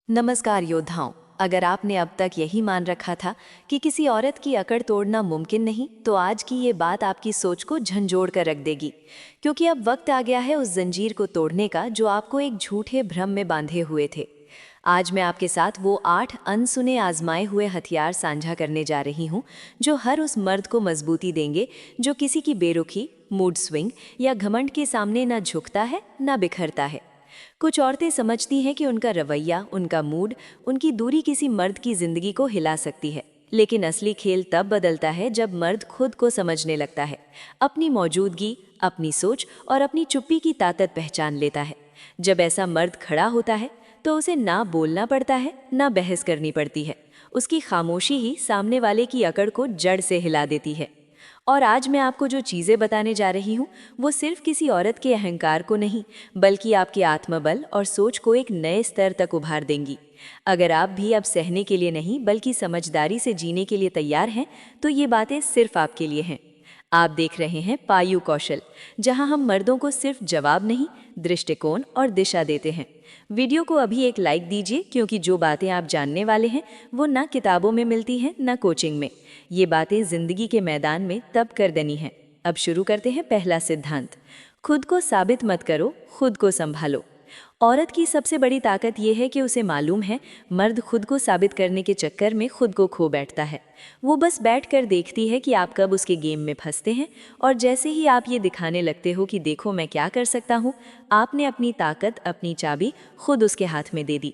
नमस्कार योद्धाओं। अगर आपने अब तक यही मान रखा था कि किसी औरत की अकड़ तोड़ना मुमकिन नहीं, तो आज की ये बात आपकी सोच को झंझोड़ कर रख देगी। क्योंकि अब वक्त आ गया है उस जंजीर को तोड़ने का जो आपको एक झूठे भ्रम में बांधे हुए थे। आज मैं आपके साथ वो 8 अनसुने आजमाए हुए हथियार साझा करने जा रही हूँ, जो हर उस मर्द को मजबूती देंगे जो किसी की बेरुखी, मूड स्विंग या घमंड के सामने ना झुकता है ना बिखरता है। कुछ औरतें समझती हैं कि उनका रवैया, उनका मूड, उनकी दूरी किसी मर्द की जिंदगी को हिला सकती है। लेकिन असली खेल तब बदलता है जब मर्द खुद को समझने लगता है, अपनी मौजूदगी, अपनी सोच और अपनी चुप्पी की ताकत पहचान लेता है। जब ऐसा मर्द खड़ा होता है तो उसे ना बोलना पड़ता है, ना बहस करनी पड़ती है। उसकी खामोशी ही सामने वाले की अकड़ को जड़ से हिला देती है। और आज मैं आपको जो चीज़ें बताने जा रही हूँ, वो सिर्फ किसी औरत के अहंकार को नहीं, बल्कि आपके आत्मबल और सोच को एक नए स्तर तक उभार देंगी। अगर आप भी अब सहने के लिए नहीं, बल्कि समझदारी से जीने के लिए तैयार हैं, तो ये बातें सिर्फ आपके लिए हैं। आप देख रहे हैं पायु कौशल, जहां हम मर्दों को सिर्फ जवाब नहीं, दृष्टिकोण और दिशा देते हैं। वीडियो को अभी एक लाइक दीजिए, क्योंकि जो बातें आप जानने वाले हैं वो ना किताबों में मिलती हैं, ना कोचिंग में। ये बातें जिंदगी के मैदान में तब कर देनी हैं। अब शुरू करते हैं पहला सिद्धांत। खुद को साबित मत करो, खुद को संभालो। औरत की सबसे बड़ी ताकत यह है कि उसे मालूम है मर्द खुद को साबित करने के चक्कर में खुद को खो बैठता है। वो बस बैठकर देखती है कि आप कब उसके गेम में फंसते हैं, और जैसे ही आप ये दिखाने लगते हो कि देखो मैं क्या कर सकता हूँ, आपने अपनी ताकत, अपनी चाबी खुद उसके हाथ में दे दी।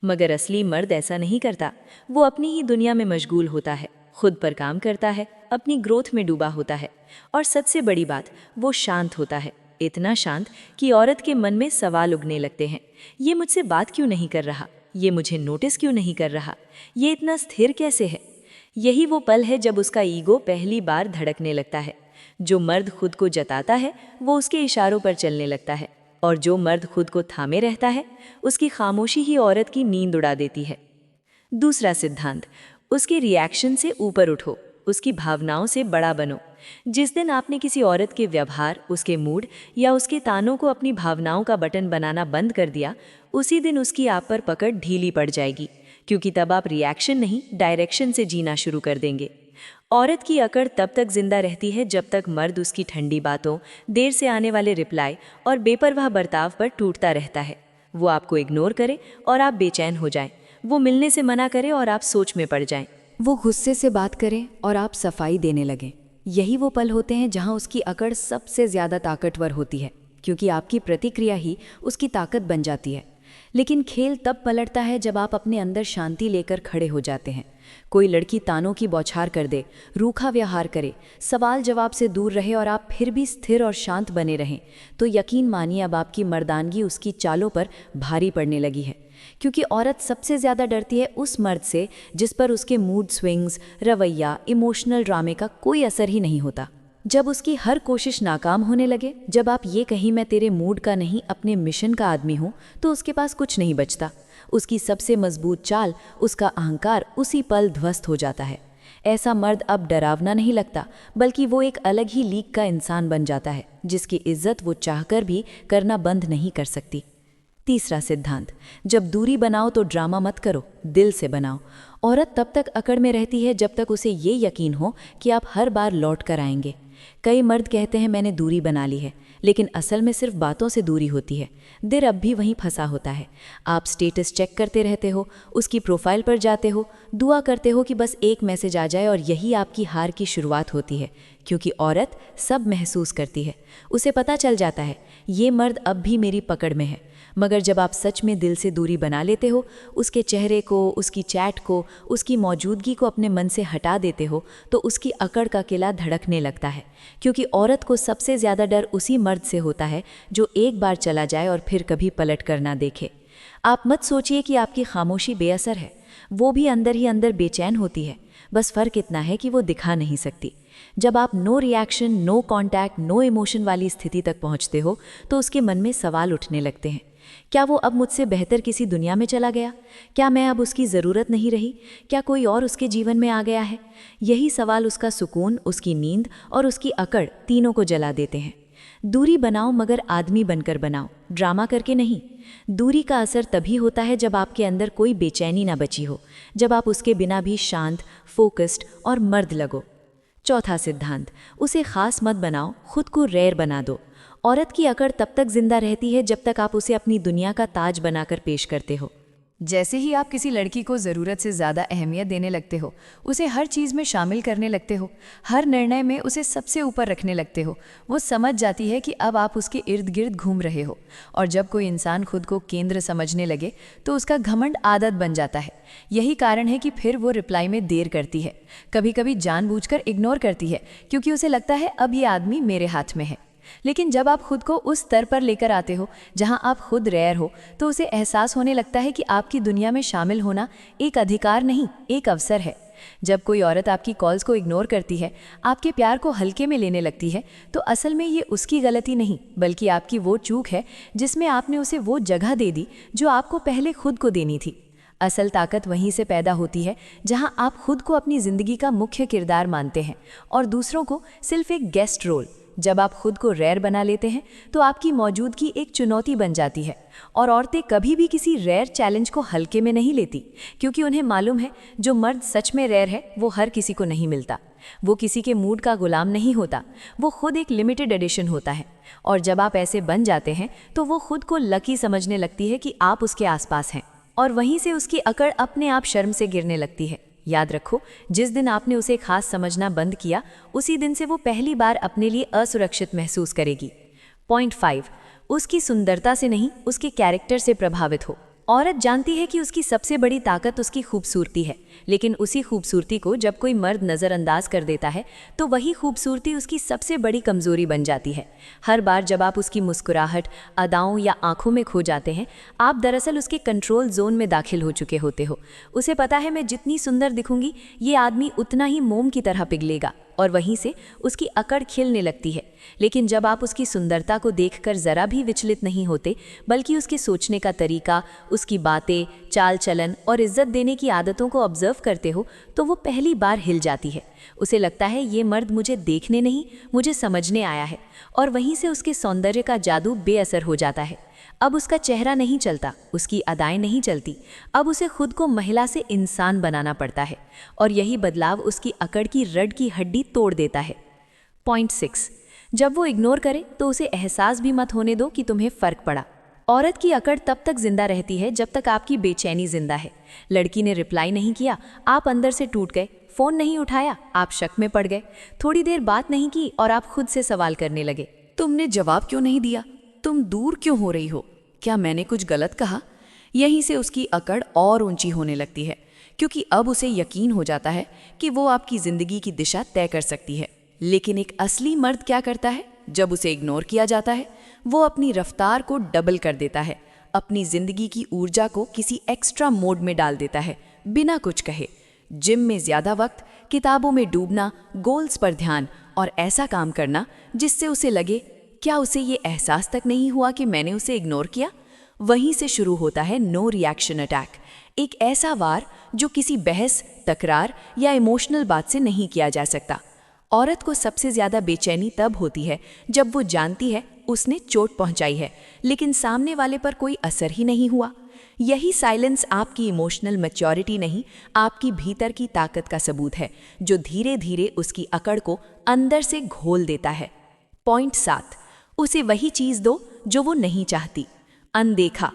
मगर असली मर्द ऐसा नहीं करता। वो अपनी ही दुनिया में मशगूल होता है, खुद पर काम करता है, अपनी ग्रोथ में डूबा होता है। और सबसे बड़ी बात, वो शांत होता है, इतना शांत कि औरत के मन में सवाल उगने लगते हैं। ये मुझसे बात क्यों नहीं कर रहा? ये मुझे नोटिस क्यों नहीं कर रहा? ये इतना स्थिर कैसे है? यही वो पल है जब उसका ईगो पहली बार धड़कने लगता है। जो मर्द खुद को जताता है वो उसके इशारों पर चलने लगता है, और जो मर्द खुद को थामे रहता है उसकी खामोशी ही औरत की नींद उड़ा देती है। दूसरा सिद्धांत, उसके रिएक्शन से ऊपर उठो, उसकी भावनाओं से बड़ा बनो। जिस दिन आपने किसी औरत के व्यवहार, उसके मूड या उसके तानों को अपनी भावनाओं का बटन बनाना बंद कर दिया, उसी दिन उसकी आप पर पकड़ ढीली पड़ जाएगी। क्योंकि तब आप रिएक्शन नहीं, डायरेक्शन से जीना शुरू कर देंगे। औरत की अकड़ तब तक जिंदा रहती है जब तक मर्द उसकी ठंडी बातों, देर से आने वाले रिप्लाई और बेपरवाह बर्ताव पर टूटता रहता है। वो आपको इग्नोर करे और आप बेचैन हो जाएं। वो मिलने से मना करे और आप सोच में पड़ जाएं। वो गुस्से से बात करें और आप सफाई देने लगें। यही वो पल होते हैं जहां उसकी अकड़ सबसे ज़्यादा ताकतवर होती है, क्योंकि आपकी प्रतिक्रिया ही उसकी ताकत बन जाती है। लेकिन खेल तब पलटता है जब आप अपने अंदर शांति लेकर खड़े हो जाते हैं। कोई लड़की तानों की बौछार कर दे, रूखा व्यवहार करे, सवाल जवाब से दूर रहे और आप फिर भी स्थिर और शांत बने रहें, तो यकीन मानिए अब आपकी मर्दानगी उसकी चालों पर भारी पड़ने लगी है। क्योंकि औरत सबसे ज़्यादा डरती है उस मर्द से जिस पर उसके मूड स्विंग्स, रवैया, इमोशनल ड्रामे का कोई असर ही नहीं होता। जब उसकी हर कोशिश नाकाम होने लगे, जब आप ये कहीं मैं तेरे मूड का नहीं अपने मिशन का आदमी हूँ, तो उसके पास कुछ नहीं बचता। उसकी सबसे मजबूत चाल, उसका अहंकार उसी पल ध्वस्त हो जाता है। ऐसा मर्द अब डरावना नहीं लगता, बल्कि वो एक अलग ही लीग का इंसान बन जाता है, जिसकी इज्जत वो चाहकर भी करना बंद नहीं कर सकती। तीसरा सिद्धांत, जब दूरी बनाओ तो ड्रामा मत करो, दिल से बनाओ। औरत तब तक अकड़ में रहती है जब तक उसे ये यकीन हो कि आप हर बार लौट कर आएंगे। कई मर्द कहते हैं मैंने दूरी बना ली है, लेकिन असल में सिर्फ बातों से दूरी होती है। दिल अब भी वहीं फंसा होता है। आप स्टेटस चेक करते रहते हो, उसकी प्रोफाइल पर जाते हो, दुआ करते हो कि बस एक मैसेज आ जाए, और यही आपकी हार की शुरुआत होती है। क्योंकि औरत सब महसूस करती है। उसे पता चल जाता है ये मर्द अब भी मेरी पकड़ में है। मगर जब आप सच में दिल से दूरी बना लेते हो, उसके चेहरे को, उसकी चैट को, उसकी मौजूदगी को अपने मन से हटा देते हो, तो उसकी अकड़ का किला धड़कने लगता है। क्योंकि औरत को सबसे ज़्यादा डर उसी मर्द से होता है जो एक बार चला जाए और फिर कभी पलट कर ना देखे। आप मत सोचिए कि आपकी खामोशी बेअसर है। वो भी अंदर ही अंदर बेचैन होती है। बस फ़र्क इतना है कि वो दिखा नहीं सकती। जब आप no reaction, no contact, no emotion वाली स्थिति तक पहुंचते हो, तो उसके मन में सवाल उठने लगते हैं। क्या वो अब मुझसे बेहतर किसी दुनिया में चला गया? क्या मैं अब उसकी ज़रूरत नहीं रही? क्या कोई और उसके जीवन में आ गया है? यही सवाल उसका सुकून, उसकी नींद और उसकी अकड़ तीनों को जला देते हैं। दूरी बनाओ मगर आदमी बनकर बनाओ, ड्रामा करके नहीं। दूरी का असर तभी होता है जब आपके अंदर कोई बेचैनी ना बची हो, जब आप उसके बिना भी शांत, फोकस्ड और मर्द लगो। चौथा सिद्धांत, उसे खास मत बनाओ, खुद को रेयर बना दो। औरत की अकड़ तब तक जिंदा रहती है जब तक आप उसे अपनी दुनिया का ताज बनाकर पेश करते हो। जैसे ही आप किसी लड़की को ज़रूरत से ज़्यादा अहमियत देने लगते हो, उसे हर चीज़ में शामिल करने लगते हो, हर निर्णय में उसे सबसे ऊपर रखने लगते हो, वो समझ जाती है कि अब आप उसके इर्द गिर्द घूम रहे हो। और जब कोई इंसान खुद को केंद्र समझने लगे तो उसका घमंड आदत बन जाता है। यही कारण है कि फिर वो रिप्लाई में देर करती है, कभी कभी जानबूझकर इग्नोर करती है, क्योंकि उसे लगता है अब ये आदमी मेरे हाथ में है। लेकिन जब आप खुद को उस स्तर पर लेकर आते हो जहां आप खुद रेयर हो, तो उसे एहसास होने लगता है कि आपकी दुनिया में शामिल होना एक अधिकार नहीं, एक अवसर है। जब कोई औरत आपकी कॉल्स को इग्नोर करती है, आपके प्यार को हल्के में लेने लगती है, तो असल में ये उसकी गलती नहीं, बल्कि आपकी वो चूक है जिसमें आपने उसे वो जगह दे दी जो आपको पहले खुद को देनी थी। असल ताकत वहीं से पैदा होती है जहां आप खुद को अपनी ज़िंदगी का मुख्य किरदार मानते हैं और दूसरों को सिर्फ एक गेस्ट रोल। जब आप खुद को रेयर बना लेते हैं तो आपकी मौजूदगी एक चुनौती बन जाती है, और औरतें कभी भी किसी रेयर चैलेंज को हल्के में नहीं लेती, क्योंकि उन्हें मालूम है जो मर्द सच में रेयर है वो हर किसी को नहीं मिलता। वो किसी के मूड का गुलाम नहीं होता, वो खुद एक लिमिटेड एडिशन होता है। और जब आप ऐसे बन जाते हैं तो वो खुद को लकी समझने लगती है कि आप उसके आसपास हैं, और वहीं से उसकी अकड़ अपने आप शर्म से गिरने लगती है। याद रखो, जिस दिन आपने उसे खास समझना बंद किया, उसी दिन से वो पहली बार अपने लिए असुरक्षित महसूस करेगी। पॉइंट 5, उसकी सुंदरता से नहीं, उसके कैरेक्टर से प्रभावित हो। औरत जानती है कि उसकी सबसे बड़ी ताकत उसकी खूबसूरती है, लेकिन उसी खूबसूरती को जब कोई मर्द नज़रअंदाज कर देता है तो वही खूबसूरती उसकी सबसे बड़ी कमज़ोरी बन जाती है। हर बार जब आप उसकी मुस्कुराहट, अदाओं या आंखों में खो जाते हैं, आप दरअसल उसके कंट्रोल जोन में दाखिल हो चुके होते हो। उसे पता है मैं जितनी सुंदर दिखूंगी ये आदमी उतना ही मोम की तरह पिघलेगा, और वहीं से उसकी अकड़ खिलने लगती है। लेकिन जब आप उसकी सुंदरता को देखकर ज़रा भी विचलित नहीं होते, बल्कि उसके सोचने का तरीका, उसकी बातें, चाल चलन और इज्जत देने की आदतों को ऑब्जर्व करते हो, तो वो पहली बार हिल जाती है। उसे लगता है ये मर्द मुझे देखने नहीं, मुझे समझने आया है, और वहीं से उसके सौंदर्य का जादू बेअसर हो जाता है। अब उसका चेहरा नहीं चलता, उसकी अदाएं नहीं चलती, अब उसे खुद को महिला से इंसान बनाना पड़ता है, और यही बदलाव उसकी अकड़ की रड की हड्डी तोड़ देता है। पॉइंट 6, जब वो इग्नोर करे तो उसे एहसास भी मत होने दो कि तुम्हें फ़र्क पड़ा। औरत की अकड़ तब तक जिंदा रहती है जब तक आपकी बेचैनी जिंदा है। लड़की ने रिप्लाई नहीं किया, आप अंदर से टूट गए। फ़ोन नहीं उठाया, आप शक में पड़ गए। थोड़ी देर बात नहीं की और आप खुद से सवाल करने लगे, तुमने जवाब क्यों नहीं दिया? तुम दूर क्यों हो रही हो? क्या मैंने कुछ गलत कहा? यहीं से उसकी अकड़ और ऊंची होने लगती है, क्योंकि अब उसे यकीन हो जाता है कि वो आपकी ज़िंदगी की दिशा तय कर सकती है। लेकिन एक असली मर्द क्या करता है? जब उसे इग्नोर किया जाता है, वो अपनी रफ्तार को डबल कर देता है, अपनी ज़िंदगी की ऊर्जा को किसी एक्स्ट्रा मोड में डाल देता है, बिना कुछ कहे। जिम में ज़्यादा वक्त, किताबों में डूबना, गोल्स पर ध्यान, और ऐसा काम करना जिससे उसे लगे क्या उसे ये एहसास तक नहीं हुआ कि मैंने उसे इग्नोर किया? वहीं से शुरू होता है नो रिएक्शन अटैक, एक ऐसा वार जो किसी बहस, तकरार या इमोशनल बात से नहीं किया जा सकता। औरत को सबसे ज़्यादा बेचैनी तब होती है जब वो जानती है उसने चोट पहुंचाई है, लेकिन सामने वाले पर कोई असर ही नहीं हुआ। यही साइलेंस आपकी इमोशनल मैच्योरिटी नहीं, आपकी भीतर की ताकत का सबूत है, जो धीरे धीरे उसकी अकड़ को अंदर से घोल देता है। पॉइंट 7, उसे वही चीज़ दो जो वो नहीं चाहती। अनदेखा,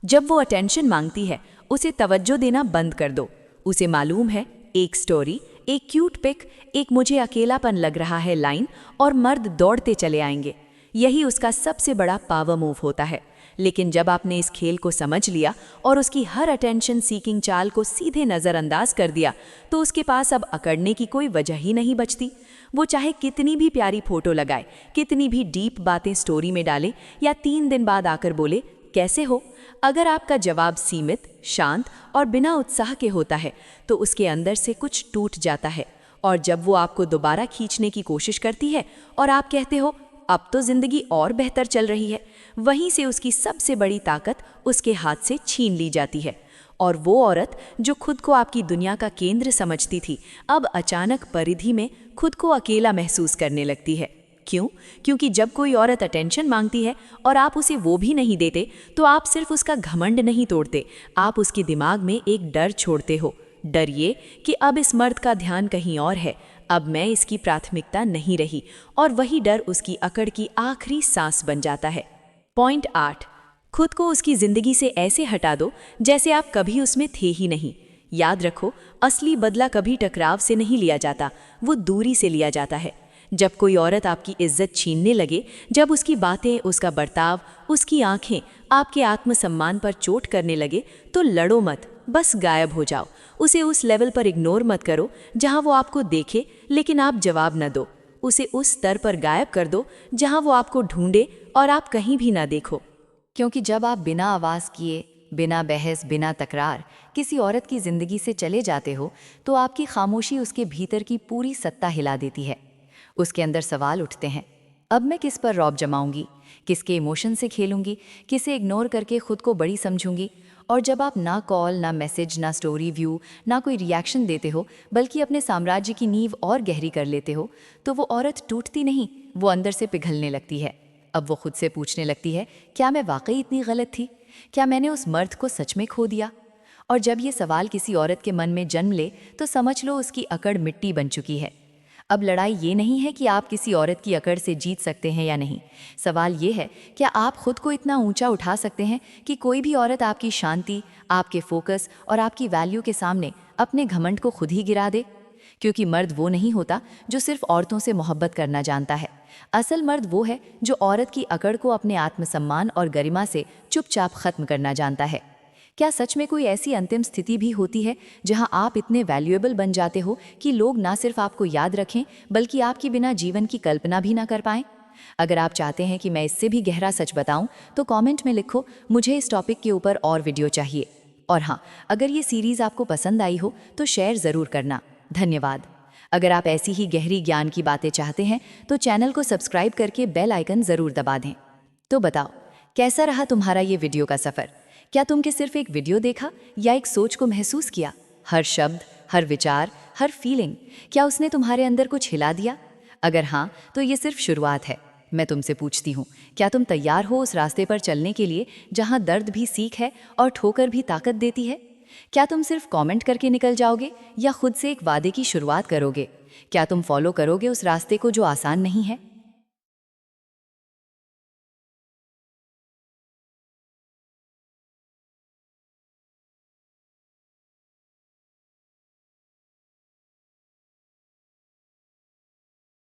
जब वो अटेंशन मांगती है, उसे तवज्जो देना बंद कर दो। उसे मालूम है एक स्टोरी, एक क्यूट पिक, एक मुझे अकेलापन लग रहा है लाइन, और मर्द दौड़ते चले आएंगे। यही उसका सबसे बड़ा पावर मूव होता है। लेकिन जब आपने इस खेल को समझ लिया और उसकी हर अटेंशन सीकिंग चाल को सीधे नज़रअंदाज कर दिया, तो उसके पास अब अकड़ने की कोई वजह ही नहीं बचती। वो चाहे कितनी भी प्यारी फोटो लगाए, कितनी भी डीप बातें स्टोरी में डाले, या 3 दिन बाद आकर बोले कैसे हो, अगर आपका जवाब सीमित, शांत और बिना उत्साह के होता है, तो उसके अंदर से कुछ टूट जाता है। और जब वो आपको दोबारा खींचने की कोशिश करती है और आप कहते हो अब तो जिंदगी और बेहतर चल रही है, वहीं से उसकी सबसे बड़ी ताकत उसके हाथ से छीन ली जाती है। और वो औरत जो खुद को आपकी दुनिया का केंद्र समझती थी, अब अचानक परिधि में खुद को अकेला महसूस करने लगती है। क्यों? क्योंकि जब कोई औरत अटेंशन मांगती है और आप उसे वो भी नहीं देते, तो आप सिर्फ उसका घमंड नहीं तोड़ते, आप उसके दिमाग में एक डर छोड़ते हो। डर ये कि अब इस मर्द का ध्यान कहीं और है, अब मैं इसकी प्राथमिकता नहीं रही, और वही डर उसकी अकड़ की आखिरी सांस बन जाता है। पॉइंट 8, खुद को उसकी जिंदगी से ऐसे हटा दो जैसे आप कभी उसमें थे ही नहीं। याद रखो, असली बदला कभी टकराव से नहीं लिया जाता, वो दूरी से लिया जाता है। जब कोई औरत आपकी इज्जत छीनने लगे, जब उसकी बातें, उसका बर्ताव, उसकी आंखें आपके आत्मसम्मान पर चोट करने लगे, तो लड़ो मत, बस गायब हो जाओ। उसे उस लेवल पर इग्नोर मत करो जहां वो आपको देखे लेकिन आप जवाब न दो। उसे उस स्तर पर गायब कर दो जहां वो आपको ढूंढे और आप कहीं भी ना देखो। क्योंकि जब आप बिना आवाज़ किए, बिना बहस, बिना तकरार किसी औरत की ज़िंदगी से चले जाते हो, तो आपकी खामोशी उसके भीतर की पूरी सत्ता हिला देती है। उसके अंदर सवाल उठते हैं, अब मैं किस पर रौब जमाऊंगी, किसके इमोशन से खेलूंगी, किसे इग्नोर करके खुद को बड़ी समझूंगी। और जब आप ना कॉल, ना मैसेज, ना स्टोरी व्यू, ना कोई रिएक्शन देते हो, बल्कि अपने साम्राज्य की नींव और गहरी कर लेते हो, तो वो औरत टूटती नहीं, वो अंदर से पिघलने लगती है। अब वो खुद से पूछने लगती है, क्या मैं वाकई इतनी गलत थी? क्या मैंने उस मर्द को सच में खो दिया? और जब ये सवाल किसी औरत के मन में जन्म ले, तो समझ लो उसकी अकड़ मिट्टी बन चुकी है। अब लड़ाई ये नहीं है कि आप किसी औरत की अकड़ से जीत सकते हैं या नहीं। सवाल ये है, क्या आप खुद को इतना ऊंचा उठा सकते हैं कि कोई भी औरत आपकी शांति, आपके फोकस और आपकी वैल्यू के सामने अपने घमंड को खुद ही गिरा दे? क्योंकि मर्द वो नहीं होता जो सिर्फ औरतों से मोहब्बत करना जानता है। असल मर्द वो है जो औरत की अकड़ को अपने आत्मसम्मान और गरिमा से चुपचाप खत्म करना जानता है। क्या सच में कोई ऐसी अंतिम स्थिति भी होती है जहां आप इतने वैल्यूएबल बन जाते हो कि लोग ना सिर्फ आपको याद रखें, बल्कि आपके बिना जीवन की कल्पना भी ना कर पाएं? अगर आप चाहते हैं कि मैं इससे भी गहरा सच बताऊं, तो कमेंट में लिखो, मुझे इस टॉपिक के ऊपर और वीडियो चाहिए। और हाँ, अगर ये सीरीज़ आपको पसंद आई हो तो शेयर ज़रूर करना। धन्यवाद। अगर आप ऐसी ही गहरी ज्ञान की बातें चाहते हैं तो चैनल को सब्सक्राइब करके बेल आइकन ज़रूर दबा दें। तो बताओ, कैसा रहा तुम्हारा ये वीडियो का सफ़र? क्या तुमने सिर्फ एक वीडियो देखा या एक सोच को महसूस किया? हर शब्द, हर विचार, हर फीलिंग, क्या उसने तुम्हारे अंदर कुछ हिला दिया? अगर हाँ, तो ये सिर्फ शुरुआत है। मैं तुमसे पूछती हूँ, क्या तुम तैयार हो उस रास्ते पर चलने के लिए जहाँ दर्द भी सीख है और ठोकर भी ताकत देती है? क्या तुम सिर्फ कमेंट करके निकल जाओगे या खुद से एक वादे की शुरुआत करोगे? क्या तुम फॉलो करोगे उस रास्ते को जो आसान नहीं है?